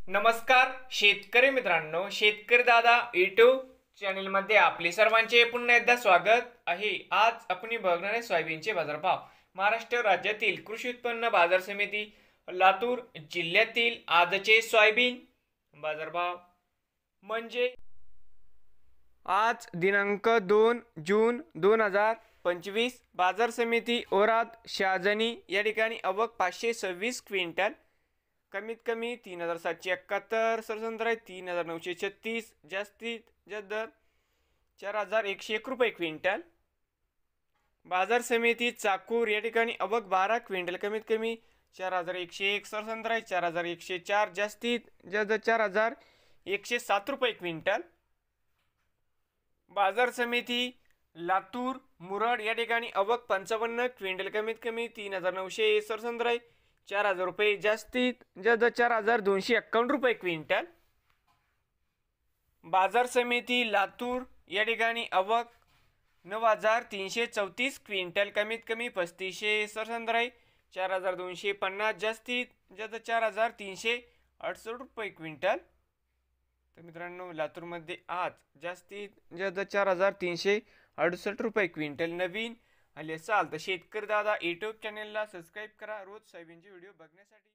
नमस्कार शेतकरी मित्रांनो, शेतकरी दादा यूट्यूब चॅनलमध्ये आपले सर्वांचे पुन्हा एकदा स्वागत आहे। आज आपण बघणार आहे सोयाबीनचे बाजारभाव। महाराष्ट्र राज्यातील कृषी उत्पन्न बाजार समिती लातूर जिल्ह्यातील आजचे सोयाबीन बाजारभाव म्हणजे आज दिनांक 2 जून 2025 बाजार समिती औराद शहाजनी या ठिकाणी आवक 526 क्विंटल, कमीत कमी 3771, सरसंद्राय 3936, जास्तीत जास्त दर 4101 रुपये क्विंटल। बाजार समिती चाकूर या ठिकाणी आवक 12 क्विंटल, कमीत कमी 4101, सरसंद्राय 4104, जास्तीत जास्त 4107 रुपये क्विंटल। बाजार समिती लातूर मुरड या ठिकाणी आवक 55 क्विंटल, कमीत कमी 3900, सरसंद्राय 4000 रुपये, जास्तीत जास्त 4251 रुपये क्विंटल। बाजार समिती लातूर या ठिकानी आवक 9334 क्विंटल, कमीत कमी 3500, सरसंद्राय 4250, जास्तीत जास्त 4368 रुपये क्विंटल। तर मित्रांनो, लातूरमध्ये आज जास्तीत जास्त 4368 रुपये क्विंटल। नवीन आले असाल तर शेतकरी दादा यूट्यूब चॅनलला सबस्क्राईब करा रोज सोयाबीनचे व्हिडिओ बघण्यासाठी।